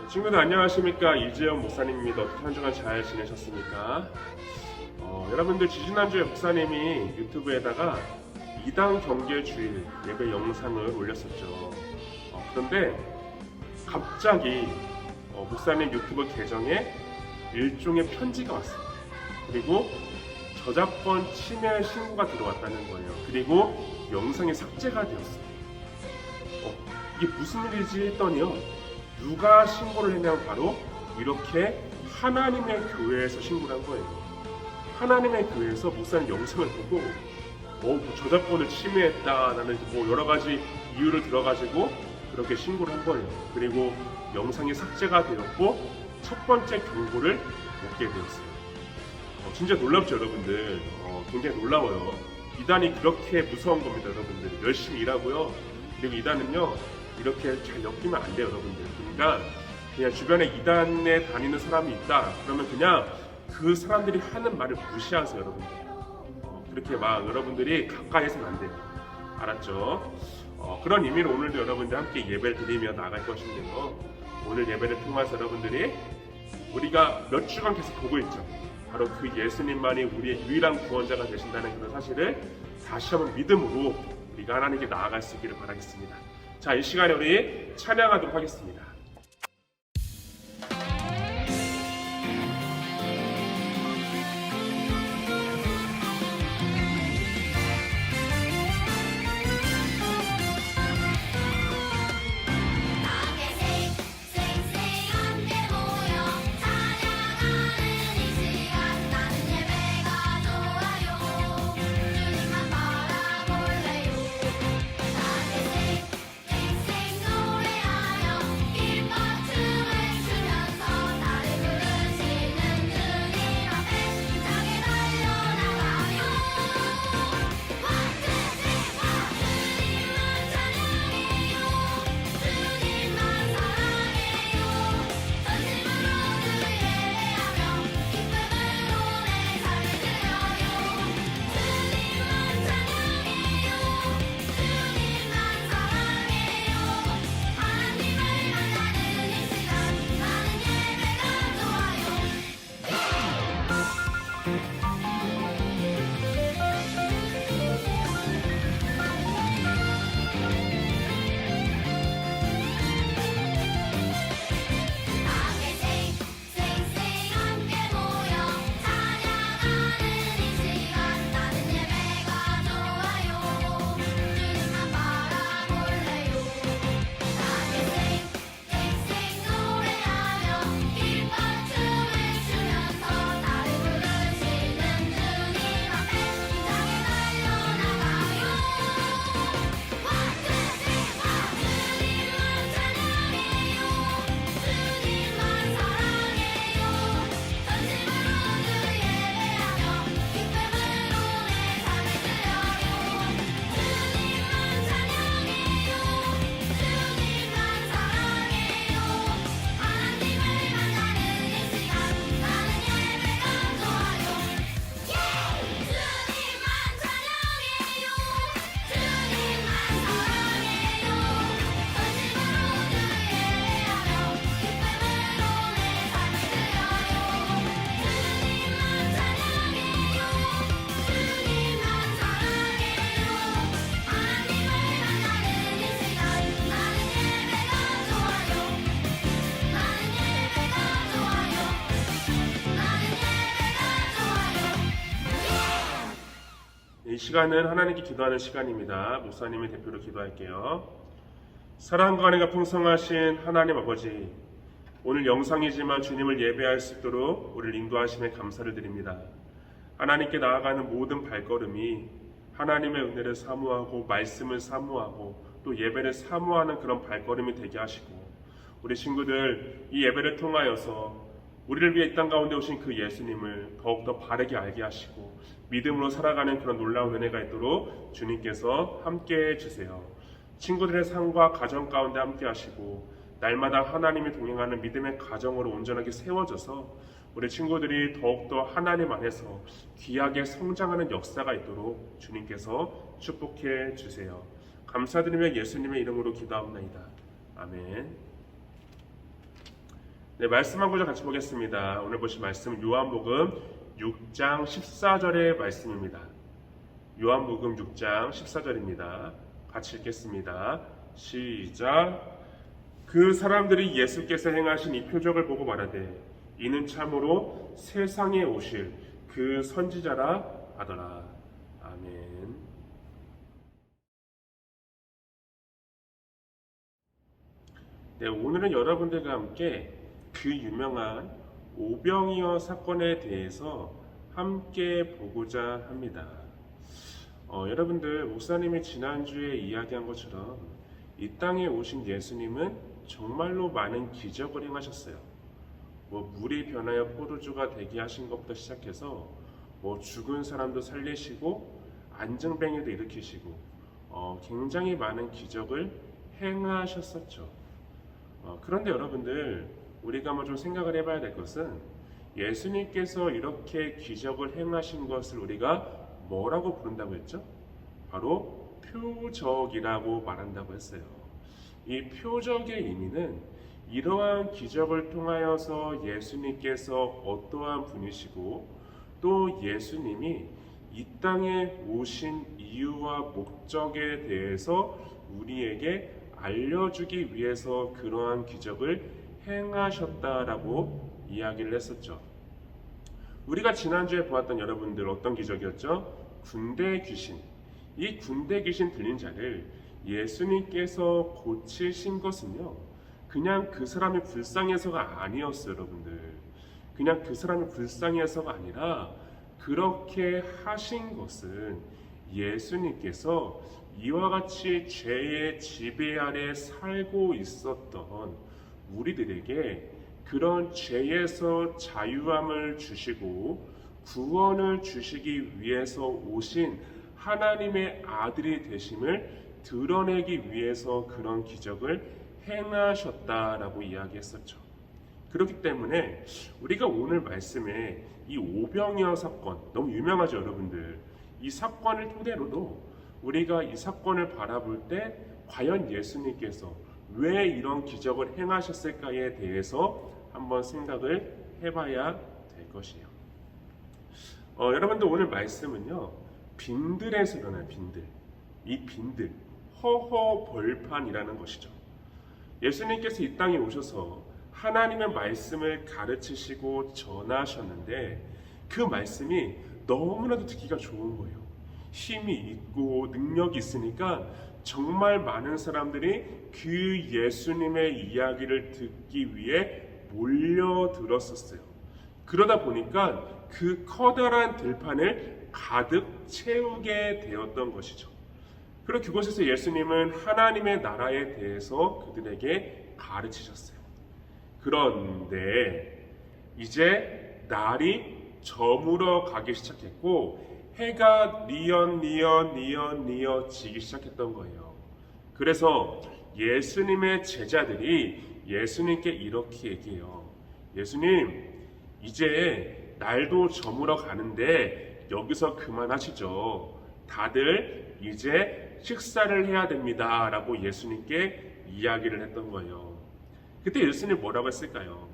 친구들 안녕하십니까? 이재영 목사님입니다. 어떻게 한 주간 잘 지내셨습니까? 여러분들 지지난주에 목사님이 유튜브에다가 이단 경계주일 예배 영상을 올렸었죠. 그런데 갑자기 목사님 유튜브 계정에 일종의 편지가 왔어요. 그리고 저작권 침해 신고가 들어왔다는 거예요. 그리고 영상이 삭제가 되었어요. 이게 무슨 일이지 했더니요, 누가 신고를 했냐면 바로 이렇게 하나님의 교회에서 신고를 한 거예요. 하나님의 교회에서 목사님 영상을 보고 저작권을 침해했다라는 여러 가지 이유를 들어가지고 그렇게 신고를 한 거예요. 그리고 영상이 삭제가 되었고 첫 번째 경고를 먹게 되었어요. 진짜 놀랍죠, 여러분들? 굉장히 놀라워요. 이단이 그렇게 무서운 겁니다, 여러분들. 열심히 일하고요. 그리고 이단은요, 이렇게 잘 엮이면 안 돼요, 여러분들. 그러니까 그냥 주변에 이단에 다니는 사람이 있다 그러면 그냥 그 사람들이 하는 말을 무시하세요, 여러분들. 그렇게 막 여러분들이 가까이 해서는 안 돼요. 알았죠? 그런 의미로 오늘도 여러분들 함께 예배를 드리며 나갈 것인데요, 오늘 예배를 통해서 여러분들이 우리가 몇 주간 계속 보고 있죠. 바로 그 예수님만이 우리의 유일한 구원자가 되신다는 그런 사실을 다시 한번 믿음으로 우리가 하나님께 나아갈 수 있기를 바라겠습니다. 자, 이 시간에 우리 찬양하도록 하겠습니다. 이 시간은 하나님께 기도하는 시간입니다. 목사님의 대표로 기도할게요. 사랑과 은혜가 풍성하신 하나님 아버지, 오늘 영상이지만 주님을 예배할 수 있도록 우리를 인도하심에 감사를 드립니다. 하나님께 나아가는 모든 발걸음이 하나님의 은혜를 사모하고 말씀을 사모하고 또 예배를 사모하는 그런 발걸음이 되게 하시고, 우리 친구들 이 예배를 통하여서 우리를 위해 이 땅 가운데 오신 그 예수님을 더욱더 바르게 알게 하시고 믿음으로 살아가는 그런 놀라운 은혜가 있도록 주님께서 함께해 주세요. 친구들의 삶과 가정 가운데 함께 하시고 날마다 하나님이 동행하는 믿음의 가정으로 온전하게 세워져서 우리 친구들이 더욱더 하나님 안에서 귀하게 성장하는 역사가 있도록 주님께서 축복해 주세요. 감사드리며 예수님의 이름으로 기도합니다. 아멘. 네, 말씀 한 구절 같이 보겠습니다. 오늘 보신 말씀은 요한복음 6장 14절의 말씀입니다. 요한복음 6장 14절입니다. 같이 읽겠습니다. 시작. 그 사람들이 예수께서 행하신 이 표적을 보고 말하되 이는 참으로 세상에 오실 그 선지자라 하더라. 아멘. 네, 오늘은 여러분들과 함께 그 유명한 오병이어 사건에 대해서 함께 보고자 합니다. 여러분들, 목사님이 지난주에 이야기한 것처럼 이 땅에 오신 예수님은 정말로 많은 기적을 행하셨어요. 물이 변하여 포도주가 되게 하신 것부터 시작해서 죽은 사람도 살리시고 안증뱅이도 일으키시고 굉장히 많은 기적을 행하셨었죠. 그런데 여러분들, 우리가 한번 좀 생각을 해봐야 될 것은 예수님께서 이렇게 기적을 행하신 것을 우리가 뭐라고 부른다고 했죠? 바로 표적이라고 말한다고 했어요. 이 표적의 의미는 이러한 기적을 통하여서 예수님께서 어떠한 분이시고 또 예수님이 이 땅에 오신 이유와 목적에 대해서 우리에게 알려주기 위해서 그러한 기적을 행하셨다라고 이야기를 했었죠. 우리가 지난주에 보았던 여러분들 어떤 기적이었죠? 군대 귀신. 이 군대 귀신 들린 자를 예수님께서 고치신 것은요, 그냥 그 사람이 불쌍해서가 아니었어요, 여러분들. 그냥 그 사람이 불쌍해서가 아니라 그렇게 하신 것은 예수님께서 이와 같이 죄의 지배 아래 살고 있었던 우리들에게 그런 죄에서 자유함을 주시고 구원을 주시기 위해서 오신 하나님의 아들이 되심을 드러내기 위해서 그런 기적을 행하셨다라고 이야기했었죠. 그렇기 때문에 우리가 오늘 말씀에 이 오병이어 사건, 너무 유명하죠, 여러분들. 이 사건을 토대로도 우리가 이 사건을 바라볼 때 과연 예수님께서 왜 이런 기적을 행하셨을까에 대해서 한번 생각을 해봐야 될 것이에요. 여러분들, 오늘 말씀은요, 빈들에서 일어나요. 빈들. 이 빈들, 허허벌판이라는 것이죠. 예수님께서 이 땅에 오셔서 하나님의 말씀을 가르치시고 전하셨는데 그 말씀이 너무나도 듣기가 좋은 거예요. 힘이 있고 능력이 있으니까 정말 많은 사람들이 그 예수님의 이야기를 듣기 위해 몰려들었었어요. 그러다 보니까 그 커다란 들판을 가득 채우게 되었던 것이죠. 그리고 그곳에서 예수님은 하나님의 나라에 대해서 그들에게 가르치셨어요. 그런데 이제 날이 저물어 가기 시작했고 해가 뉘엿 지기 시작했던 거예요. 그래서 예수님의 제자들이 예수님께 이렇게 얘기해요. 예수님, 이제 날도 저물어 가는데 여기서 그만하시죠. 다들 이제 식사를 해야 됩니다 라고 예수님께 이야기를 했던 거예요. 그때 예수님 뭐라고 했을까요?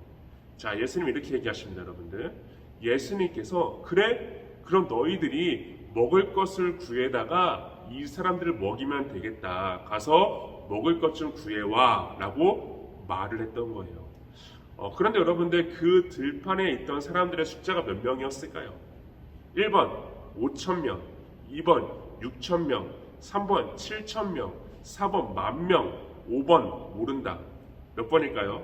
자, 예수님 이렇게 얘기하십니다, 여러분들. 예수님께서 그래? 그럼 너희들이 먹을 것을 구해다가 이 사람들을 먹이면 되겠다. 가서 먹을 것 좀 구해와 라고 말을 했던 거예요. 그런데 여러분들, 그 들판에 있던 사람들의 숫자가 몇 명이었을까요? 1번 5,000명, 2번 6,000명, 3번 7,000명, 4번 10,000명, 5번 모른다. 몇 번일까요?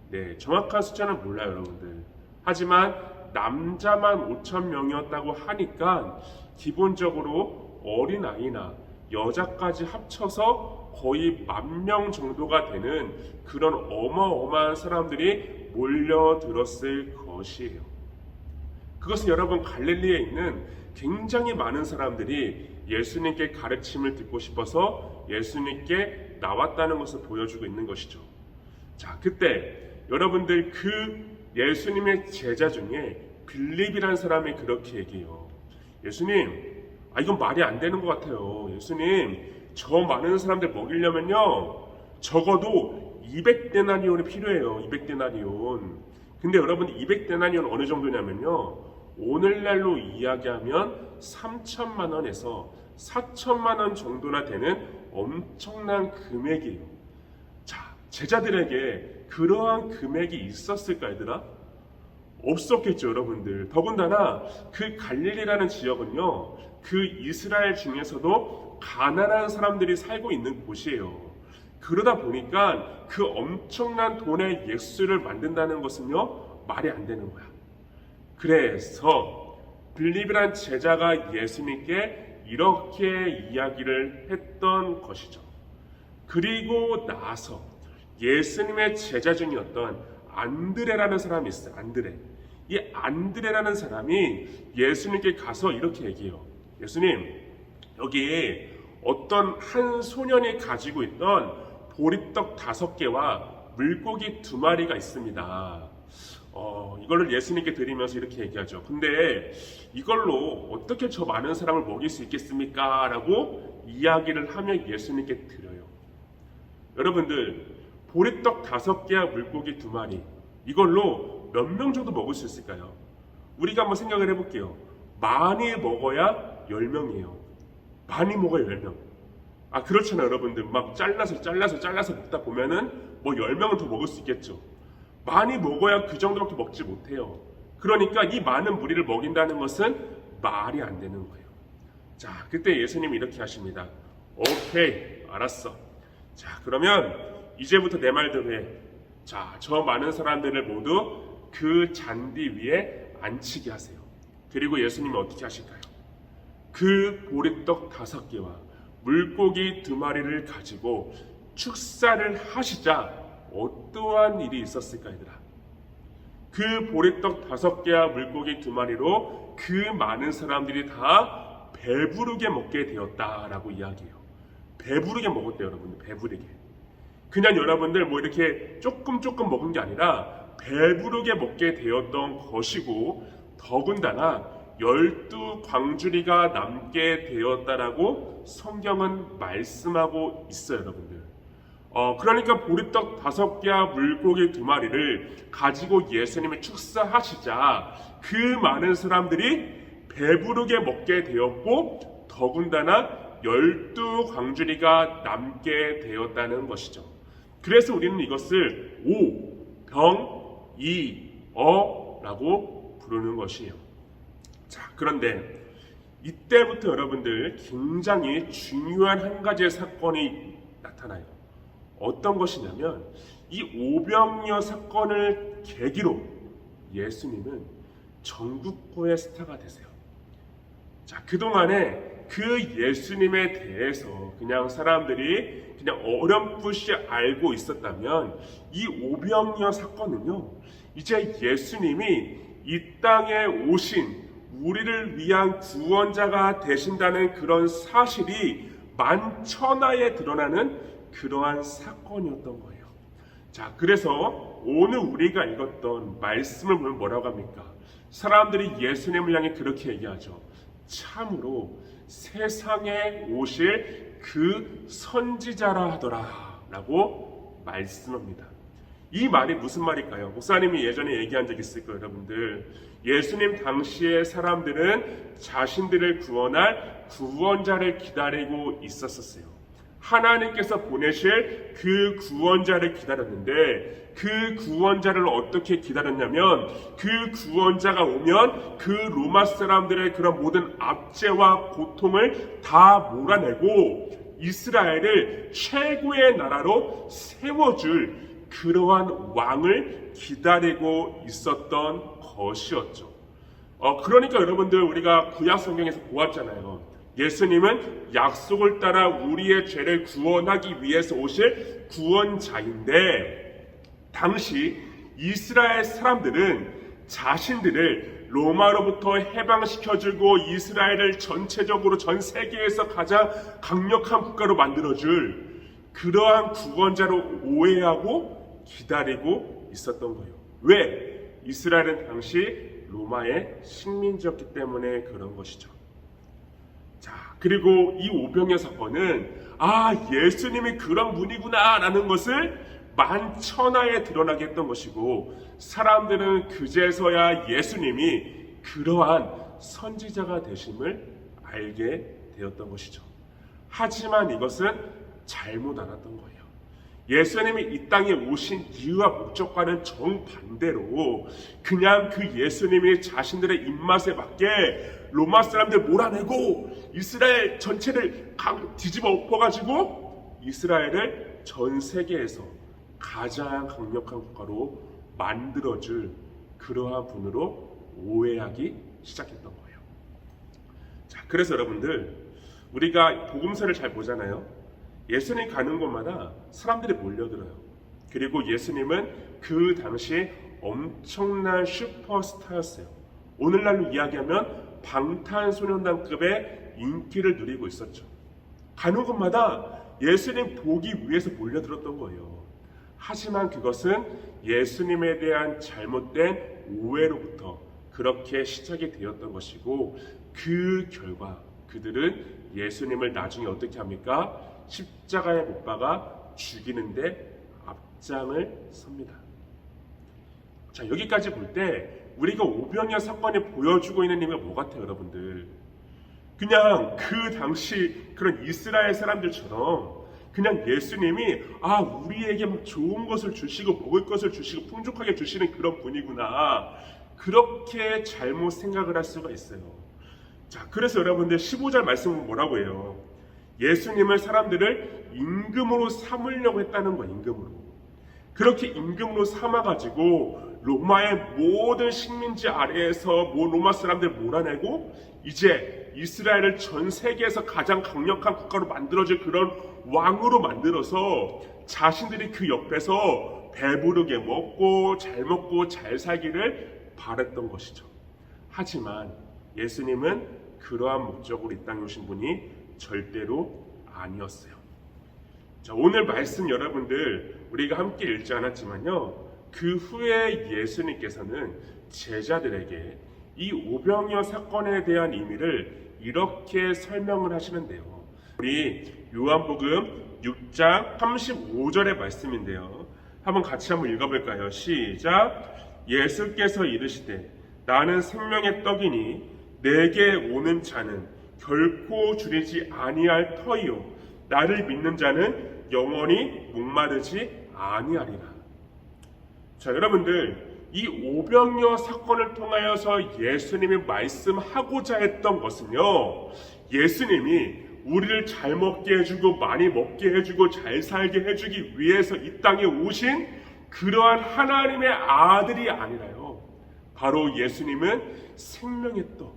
네, 정확한 숫자는 몰라요, 여러분들. 하지만 남자만 5,000명이었다고 하니까 기본적으로 어린아이나 여자까지 합쳐서 거의 10,000명 정도가 되는 그런 어마어마한 사람들이 몰려들었을 것이에요. 그것은 여러분, 갈릴리에 있는 굉장히 많은 사람들이 예수님께 가르침을 듣고 싶어서 예수님께 나왔다는 것을 보여주고 있는 것이죠. 자, 그때 여러분들, 그 예수님의 제자 중에 빌립이라는 사람이 그렇게 얘기해요. 예수님, 이건 말이 안 되는 것 같아요. 예수님, 저 많은 사람들 먹이려면요, 적어도 200데나리온이 필요해요. 200데나리온. 근데 여러분 200데나리온 어느 정도냐면요. 오늘날로 이야기하면 3천만 원에서 4천만 원 정도나 되는 엄청난 금액이에요. 자, 제자들에게 그러한 금액이 있었을까 얘들아? 없었겠죠, 여러분들. 더군다나 그 갈릴리라는 지역은요, 그 이스라엘 중에서도 가난한 사람들이 살고 있는 곳이에요. 그러다 보니까 그 엄청난 돈의 예수를 만든다는 것은요, 말이 안 되는 거야. 그래서 빌립이란 제자가 예수님께 이렇게 이야기를 했던 것이죠. 그리고 나서 예수님의 제자 중이었던 안드레라는 사람이 있어요. 안드레. 이 안드레라는 사람이 예수님께 가서 이렇게 얘기해요. 예수님, 여기 어떤 한 소년이 가지고 있던 보리떡 5개와 물고기 2마리가 있습니다. 이걸로 예수님께 드리면서 이렇게 얘기하죠. 근데 이걸로 어떻게 저 많은 사람을 먹일 수 있겠습니까? 라고 이야기를 하며 예수님께 드려요. 여러분들, 보리떡 5개와 물고기 2마리, 이걸로 몇 명 정도 먹을 수 있을까요? 우리가 한번 생각을 해볼게요. 많이 먹어야 10명이에요. 많이 먹어야 10명. 그렇잖아요, 여러분들. 막 잘라서 먹다 보면은 뭐 10명은 더 먹을 수 있겠죠. 많이 먹어야 그 정도밖에 먹지 못해요. 그러니까 이 많은 무리를 먹인다는 것은 말이 안 되는 거예요. 자, 그때 예수님이 이렇게 하십니다. 오케이, 알았어. 자, 그러면 이제부터 내 말대로 해. 자, 저 많은 사람들을 모두 그 잔디 위에 앉히게 하세요. 그리고 예수님이 어떻게 하실까요? 그 보리떡 5개와 물고기 2마리를 가지고 축사를 하시자 어떠한 일이 있었을까, 얘들아? 그 보리떡 5개와 물고기 2마리로 그 많은 사람들이 다 배부르게 먹게 되었다라고 이야기해요. 배부르게 먹었대요, 여러분들. 배부르게. 그냥 여러분들 뭐 이렇게 조금 먹은 게 아니라 배부르게 먹게 되었던 것이고, 더군다나 12광주리가 남게 되었다라고 성경은 말씀하고 있어요, 여러분들. 그러니까 보리떡 5개와 물고기 2마리를 가지고 예수님이 축사하시자 그 많은 사람들이 배부르게 먹게 되었고, 더군다나 12광주리가 남게 되었다는 것이죠. 그래서 우리는 이것을 오병이어라고 부르는 것이에요. 자, 그런데 이때부터 여러분들 굉장히 중요한 한 가지의 사건이 나타나요. 어떤 것이냐면 이 오병이어 사건을 계기로 예수님은 전국구의 스타가 되세요. 자, 그동안에 그 예수님에 대해서 그냥 사람들이 그냥 어렴풋이 알고 있었다면 이 오병이어 사건은요, 이제 예수님이 이 땅에 오신 우리를 위한 구원자가 되신다는 그런 사실이 만천하에 드러나는 그러한 사건이었던 거예요. 자, 그래서 오늘 우리가 읽었던 말씀을 보면 뭐라고 합니까? 사람들이 예수님을 향해 그렇게 얘기하죠. 참으로 세상에 오실 그 선지자라 하더라 라고 말씀합니다. 이 말이 무슨 말일까요? 목사님이 예전에 얘기한 적 있을 거예요, 여러분들. 예수님 당시의 사람들은 자신들을 구원할 구원자를 기다리고 있었어요. 하나님께서 보내실 그 구원자를 기다렸는데, 그 구원자를 어떻게 기다렸냐면, 그 구원자가 오면 그 로마 사람들의 그런 모든 압제와 고통을 다 몰아내고 이스라엘을 최고의 나라로 세워줄 그러한 왕을 기다리고 있었던 것이었죠. 그러니까 여러분들, 우리가 구약 성경에서 보았잖아요. 예수님은 약속을 따라 우리의 죄를 구원하기 위해서 오실 구원자인데, 당시 이스라엘 사람들은 자신들을 로마로부터 해방시켜주고 이스라엘을 전체적으로 전 세계에서 가장 강력한 국가로 만들어줄 그러한 구원자로 오해하고 기다리고 있었던 거예요. 왜? 이스라엘은 당시 로마의 식민지였기 때문에 그런 것이죠. 자, 그리고 이 오병이어 사건은 예수님이 그런 분이구나 라는 것을 만천하에 드러나게 했던 것이고, 사람들은 그제서야 예수님이 그러한 선지자가 되심을 알게 되었던 것이죠. 하지만 이것은 잘못 알았던 거예요. 예수님이 이 땅에 오신 이유와 목적과는 정반대로 그냥 그 예수님이 자신들의 입맛에 맞게 로마 사람들 몰아내고 이스라엘 전체를 뒤집어 엎어가지고 이스라엘을 전 세계에서 가장 강력한 국가로 만들어줄 그러한 분으로 오해하기 시작했던 거예요. 자, 그래서 여러분들, 우리가 복음서를 잘 보잖아요. 예수님 가는 곳마다 사람들이 몰려들어요. 그리고 예수님은 그 당시에 엄청난 슈퍼스타였어요. 오늘날로 이야기하면 방탄소년단급의 인기를 누리고 있었죠. 가는 곳마다 예수님 보기 위해서 몰려들었던 거예요. 하지만 그것은 예수님에 대한 잘못된 오해로부터 그렇게 시작이 되었던 것이고, 그 결과 그들은 예수님을 나중에 어떻게 합니까? 십자가에 못 박아 죽이는데 앞장을 섭니다. 자, 여기까지 볼 때 우리가 오병이어 사건이 보여주고 있는 의미가 뭐 같아요, 여러분들? 그냥 그 당시 그런 이스라엘 사람들처럼 그냥 예수님이 우리에게 막 좋은 것을 주시고 먹을 것을 주시고 풍족하게 주시는 그런 분이구나, 그렇게 잘못 생각을 할 수가 있어요. 자, 그래서 여러분들 15절 말씀은 뭐라고 해요? 예수님을 사람들을 임금으로 삼으려고 했다는 거예요. 임금으로. 그렇게 임금으로 삼아가지고 로마의 모든 식민지 아래에서 로마 사람들 몰아내고 이제 이스라엘을 전 세계에서 가장 강력한 국가로 만들어질 그런 왕으로 만들어서 자신들이 그 옆에서 배부르게 먹고 잘 살기를 바랬던 것이죠. 하지만 예수님은 그러한 목적으로 이 땅에 오신 분이 절대로 아니었어요. 자, 오늘 말씀 여러분들 우리가 함께 읽지 않았지만요, 그 후에 예수님께서는 제자들에게 이 오병이어 사건에 대한 의미를 이렇게 설명을 하시는데요. 우리 요한복음 6장 35절의 말씀인데요. 한번 같이 읽어볼까요? 시작. 예수께서 이르시되 나는 생명의 떡이니 내게 오는 자는 결코 줄이지 아니할 터이요 나를 믿는 자는 영원히 목마르지 아니하리라. 자, 여러분들, 이 오병이어 사건을 통하여서 예수님이 말씀하고자 했던 것은요, 예수님이 우리를 잘 먹게 해주고 많이 먹게 해주고 잘 살게 해주기 위해서 이 땅에 오신 그러한 하나님의 아들이 아니라요, 바로 예수님은 생명의 떡,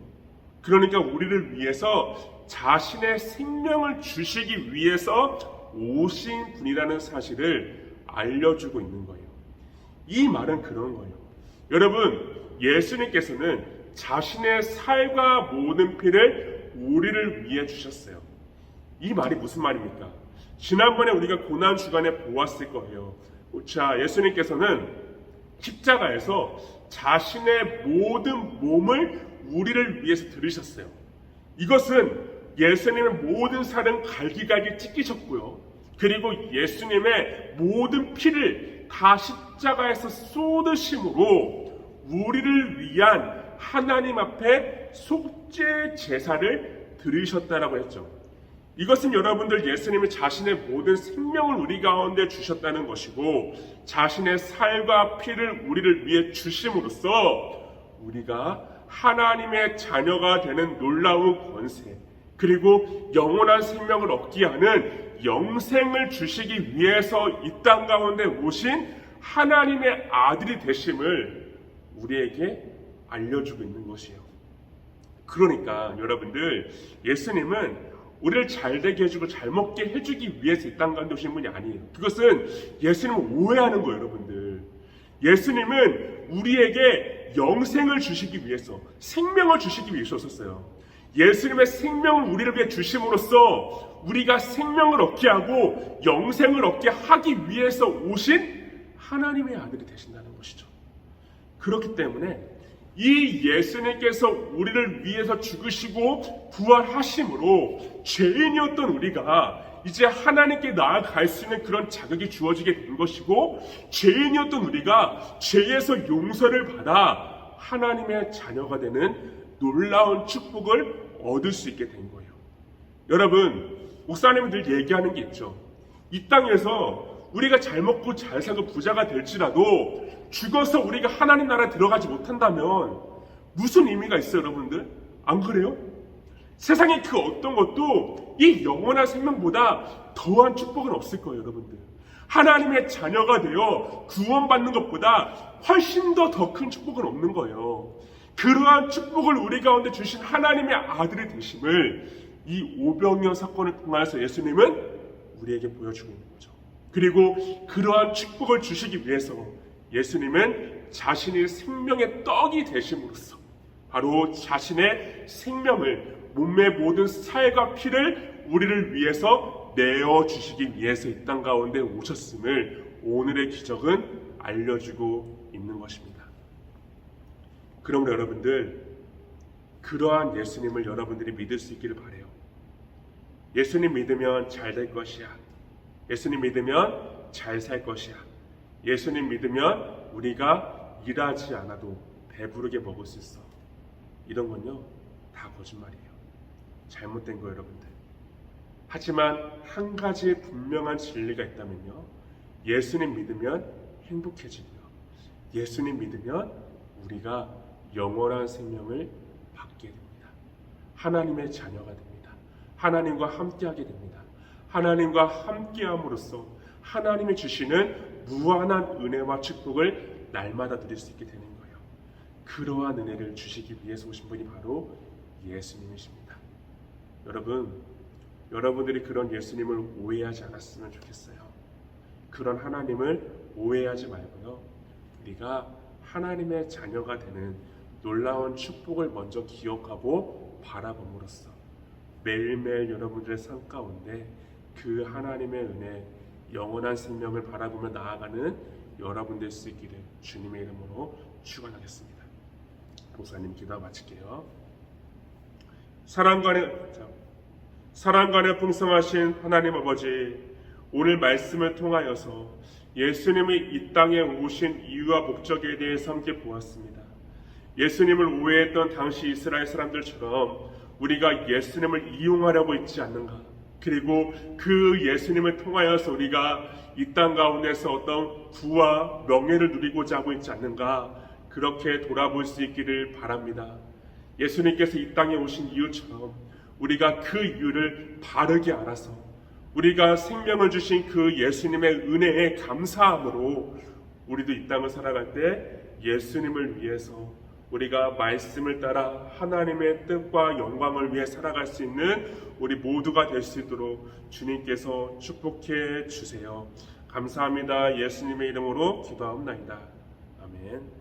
그러니까 우리를 위해서 자신의 생명을 주시기 위해서 오신 분이라는 사실을 알려주고 있는 거예요. 이 말은 그런 거예요. 여러분, 예수님께서는 자신의 살과 모든 피를 우리를 위해 주셨어요. 이 말이 무슨 말입니까? 지난번에 우리가 고난주간에 보았을 거예요. 자, 예수님께서는 십자가에서 자신의 모든 몸을 우리를 위해서 들으셨어요. 이것은 예수님의 모든 살은 갈기갈기 찢기셨고요. 그리고 예수님의 모든 피를 다 십자가에서 쏟으심으로 우리를 위한 하나님 앞에 속죄 제사를 드리셨다라고 했죠. 이것은 여러분들 예수님이 자신의 모든 생명을 우리 가운데 주셨다는 것이고, 자신의 살과 피를 우리를 위해 주심으로써 우리가 하나님의 자녀가 되는 놀라운 권세, 그리고 영원한 생명을 얻게 하는 영생을 주시기 위해서 이 땅 가운데 오신 하나님의 아들이 되심을 우리에게 알려주고 있는 것이에요. 그러니까 여러분들, 예수님은 우리를 잘 되게 해주고 잘 먹게 해주기 위해서 이 땅 가운데 오신 분이 아니에요. 그것은 예수님을 오해하는 거예요, 여러분들. 예수님은 우리에게 영생을 주시기 위해서, 생명을 주시기 위해서 오셨어요. 예수님의 생명을 우리를 위해 주심으로써 우리가 생명을 얻게 하고 영생을 얻게 하기 위해서 오신 하나님의 아들이 되신다는 것이죠. 그렇기 때문에 이 예수님께서 우리를 위해서 죽으시고 부활하심으로 죄인이었던 우리가 이제 하나님께 나아갈 수 있는 그런 자격이 주어지게 된 것이고, 죄인이었던 우리가 죄에서 용서를 받아 하나님의 자녀가 되는 놀라운 축복을 얻을 수 있게 된 거예요. 여러분, 목사님은 늘 얘기하는 게 있죠. 이 땅에서 우리가 잘 먹고 잘 살고 부자가 될지라도 죽어서 우리가 하나님 나라에 들어가지 못한다면 무슨 의미가 있어요, 여러분들? 안 그래요? 세상에 그 어떤 것도 이 영원한 생명보다 더한 축복은 없을 거예요, 여러분들. 하나님의 자녀가 되어 구원받는 것보다 훨씬 더 큰 축복은 없는 거예요. 그러한 축복을 우리 가운데 주신 하나님의 아들이 되심을 이 오병이어 사건을 통해서 예수님은 우리에게 보여주고 있는 거죠. 그리고 그러한 축복을 주시기 위해서 예수님은 자신의 생명의 떡이 되심으로써 바로 자신의 생명을, 몸의 모든 살과 피를 우리를 위해서 내어주시기 위해서 이 땅 가운데 오셨음을 오늘의 기적은 알려주고 있는 것입니다. 그러므로 여러분들, 그러한 예수님을 여러분들이 믿을 수 있기를 바라요. 예수님 믿으면 잘 될 것이야. 예수님 믿으면 잘 살 것이야. 예수님 믿으면 우리가 일하지 않아도 배부르게 먹을 수 있어. 이런 건요, 다 거짓말이에요. 잘못된 거예요, 여러분들. 하지만 한 가지 분명한 진리가 있다면요, 예수님 믿으면 행복해지고요, 예수님 믿으면 우리가 영원한 생명을 받게 됩니다. 하나님의 자녀가 됩니다. 하나님과 함께하게 됩니다. 하나님과 함께함으로써 하나님이 주시는 무한한 은혜와 축복을 날마다 누릴 수 있게 되는 거예요. 그러한 은혜를 주시기 위해서 오신 분이 바로 예수님이십니다. 여러분, 여러분들이 그런 예수님을 오해하지 않았으면 좋겠어요. 그런 하나님을 오해하지 말고요, 우리가 하나님의 자녀가 되는 놀라운 축복을 먼저 기억하고 바라봄으로써 매일매일 여러분들의 삶 가운데 그 하나님의 은혜, 영원한 생명을 바라보며 나아가는 여러분 될 수 있기를 주님의 이름으로 축원하겠습니다. 목사님 기도 마칠게요. 사랑간에 풍성하신 하나님 아버지, 오늘 말씀을 통하여서 예수님이 이 땅에 오신 이유와 목적에 대해서 함께 보았습니다. 예수님을 오해했던 당시 이스라엘 사람들처럼 우리가 예수님을 이용하려고 있지 않는가, 그리고 그 예수님을 통하여서 우리가 이 땅 가운데서 어떤 부와 명예를 누리고자 하고 있지 않는가, 그렇게 돌아볼 수 있기를 바랍니다. 예수님께서 이 땅에 오신 이유처럼 우리가 그 이유를 바르게 알아서 우리가 생명을 주신 그 예수님의 은혜에 감사함으로 우리도 이 땅을 살아갈 때 예수님을 위해서 우리가 말씀을 따라 하나님의 뜻과 영광을 위해 살아갈 수 있는 우리 모두가 될 수 있도록 주님께서 축복해 주세요. 감사합니다. 예수님의 이름으로 기도하옵나이다. 아멘.